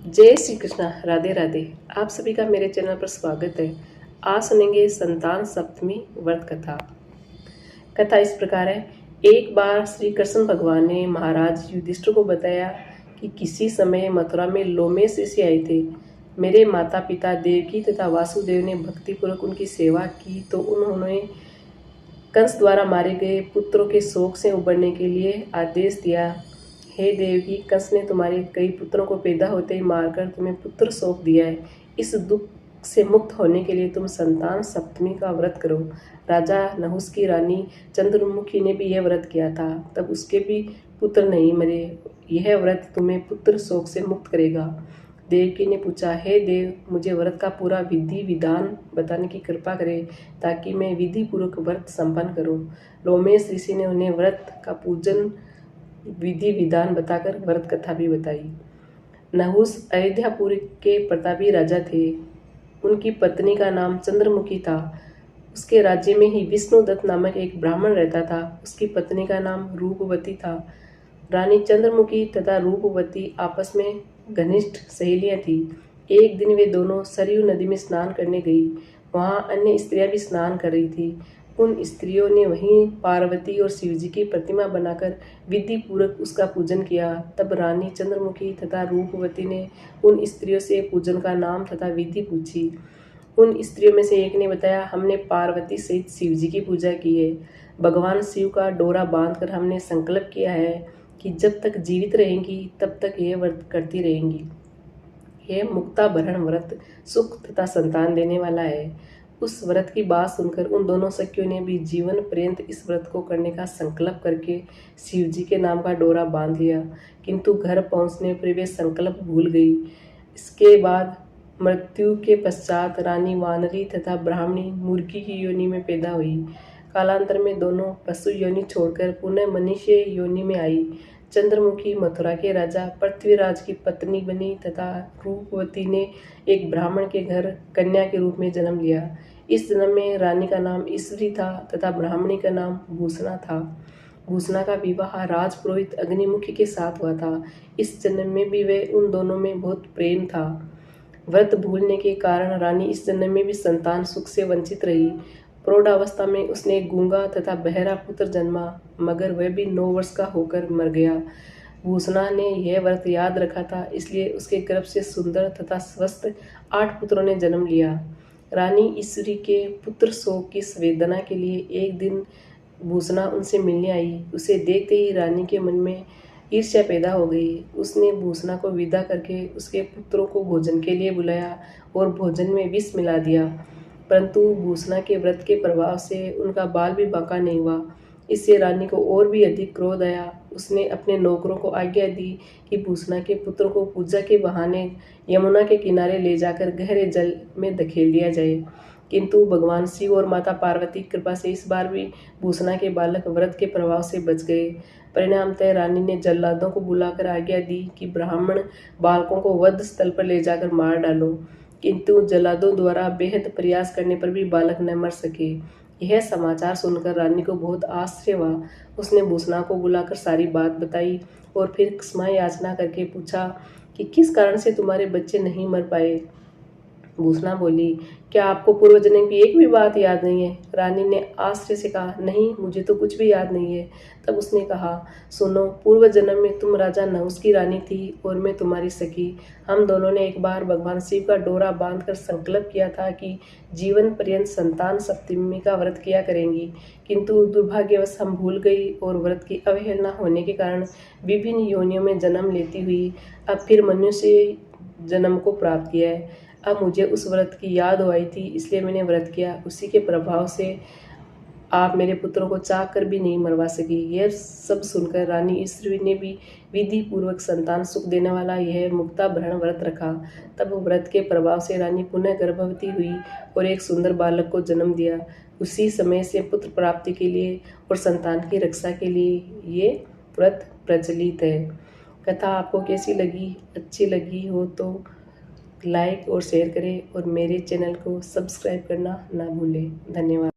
जय श्री कृष्णा। राधे राधे। आप सभी का मेरे चैनल पर स्वागत है। आज सुनेंगे संतान सप्तमी व्रत कथा। कथा इस प्रकार है। एक बार श्री कृष्ण भगवान ने महाराज युधिष्ठिर को बताया कि किसी समय मथुरा में लोमेश ऋषि आए थे। मेरे माता पिता देवकी तथा वासुदेव ने भक्तिपूर्वक उनकी सेवा की तो उन्होंने कंस द्वारा मारे गए पुत्रों के शोक से उबरने के लिए आदेश दिया। हे देवकी, कंस ने तुम्हारे कई पुत्रों को पैदा होते ही मारकर तुम्हें पुत्र सौंप दिया है। इस दुख से मुक्त होने के लिए तुम संतान सप्तमी का व्रत करो। राजा नहुस की रानी चंद्रमुखी ने भी यह व्रत किया था, तब उसके भी पुत्र नहीं मरे। यह व्रत तुम्हें पुत्र शोक से मुक्त करेगा। देवकी ने पूछा, हे देव, मुझे व्रत का पूरा विधि विधान बताने की कृपा करें ताकि मैं विधि पूर्वक व्रत संपन्न करूं। लोमेश ऋषि ने उन्हें व्रत का पूजन विधि विधान बताकर व्रत कथा भी बताई। नहुस अयोध्यापुरी के प्रतापी राजा थे। उनकी पत्नी का नाम चंद्रमुखी था। उसके राज्य में ही विष्णुदत्त नामक एक ब्राह्मण रहता था। उसकी पत्नी का नाम रूपवती था। रानी चंद्रमुखी तथा रूपवती आपस में घनिष्ठ सहेलियां थी। एक दिन वे दोनों सरयू नदी में स्नान करने गई। वहां अन्य स्त्रियां भी स्नान कर रही थी। उन स्त्रियों ने वहीं पार्वती और शिवजी की प्रतिमा बनाकर विधि पूर्वक उसका पूजन किया। तब रानी चंद्रमुखी तथा रूपवती ने उन स्त्रियों से पूजन का नाम तथा विधि पूछी। उन स्त्रियों में से एक ने बताया, हमने पार्वती सहित शिवजी की पूजा की है। भगवान शिव का डोरा बांधकर हमने संकल्प किया है कि जब तक जीवित रहेंगी तब तक यह व्रत करती रहेंगी। यह मुक्ताभरण व्रत सुख तथा संतान देने वाला है। उस व्रत की बात सुनकर उन दोनों सखियों ने भी जीवन पर्यंत इस व्रत को करने का संकल्प करके शिवजी के नाम का डोरा बांध लिया, किंतु घर पहुंचने पर वे संकल्प भूल गई। इसके बाद मृत्यु के पश्चात रानी वानरी तथा ब्राह्मणी मुर्गी की योनि में पैदा हुई। कालांतर में दोनों पशु योनि छोड़कर पुनः मनुष्य योनि में आई। चंद्रमुखी मथुरा के राजा पृथ्वीराज की पत्नी बनी तथा रूपवती ने एक ब्राह्मण के घर कन्या के रूप में जन्म लिया। इस जन्म में रानी का नाम ईश्वरी था तथा ब्राह्मणी का नाम भूषणा था। भूषणा का विवाह राजपुरोहित अग्निमुखी के साथ हुआ था। इस जन्म में भी वे उन दोनों में बहुत प्रेम था। व्रत भूलने के कारण रानी इस जन्म में भी संतान सुख से वंचित रही। प्रौढ़ावस्था में उसने एक गूंगा तथा बहरा पुत्र जन्मा, मगर वह भी 9 वर्ष का होकर मर गया। भूषणा ने यह व्रत याद रखा था, इसलिए उसके गर्भ से सुंदर तथा स्वस्थ 8 पुत्रों ने जन्म लिया। रानी ईश्वरी के पुत्र शोक की संवेदना के लिए एक दिन भूषणा उनसे मिलने आई। उसे देखते ही रानी के मन में ईर्ष्या पैदा हो गई। उसने भूषणा को विदा करके उसके पुत्रों को भोजन के लिए बुलाया और भोजन में विष मिला दिया, परंतु भूषणा के व्रत के प्रभाव से उनका बाल भी बांका नहीं हुआ। इससे रानी को और भी अधिक क्रोध आया। उसने अपने नौकरों को आज्ञा दी कि भूषणा के पुत्रों को पूजा के बहाने यमुना के किनारे ले जाकर गहरे जल में धकेल दिया जाए, किंतु भगवान शिव और माता पार्वती की कृपा से इस बार भी भूषणा के बालक व्रत के प्रभाव से बच गए। परिणामतः रानी ने जल्लादों को बुलाकर आज्ञा दी कि ब्राह्मण बालकों को वध स्थल पर ले जाकर मार डालो, किंतु जल्लादों द्वारा बेहद प्रयास करने पर भी बालक न मर सके। यह समाचार सुनकर रानी को बहुत आश्चर्य हुआ। उसने भूषणा को बुलाकर सारी बात बताई और फिर क्षमा याचना करके पूछा कि किस कारण से तुम्हारे बच्चे नहीं मर पाए। भूषणा बोली, क्या आपको पूर्व जन्म की एक भी बात याद नहीं है? रानी ने आश्चर्य से कहा, नहीं, मुझे तो कुछ भी याद नहीं है। तब उसने कहा, सुनो, पूर्व जन्म में तुम राजा नहुस की रानी थी और मैं तुम्हारी सखी। हम दोनों ने एक बार भगवान शिव का डोरा बांधकर संकल्प किया था कि जीवन पर्यंत संतान सप्तमी का व्रत किया करेंगी, किंतु दुर्भाग्यवश हम भूल गई और व्रत की अवहेलना होने के कारण विभिन्न योनियों में जन्म लेती हुई अब फिर मनुष्य जन्म को प्राप्त किया है। अब मुझे उस व्रत की याद आई थी, इसलिए मैंने व्रत किया। उसी के प्रभाव से आप मेरे पुत्रों को चाह कर भी नहीं मरवा सकी। यह सब सुनकर रानी ईश्वरी ने भी विधि पूर्वक संतान सुख देने वाला यह मुक्ताभरण व्रत रखा। तब व्रत के प्रभाव से रानी पुनः गर्भवती हुई और एक सुंदर बालक को जन्म दिया। उसी समय से पुत्र प्राप्ति के लिए और संतान की रक्षा के लिए ये व्रत प्रचलित है। कथा आपको कैसी लगी? अच्छी लगी हो तो लाइक और शेयर करें और मेरे चैनल को सब्सक्राइब करना ना भूलें। धन्यवाद।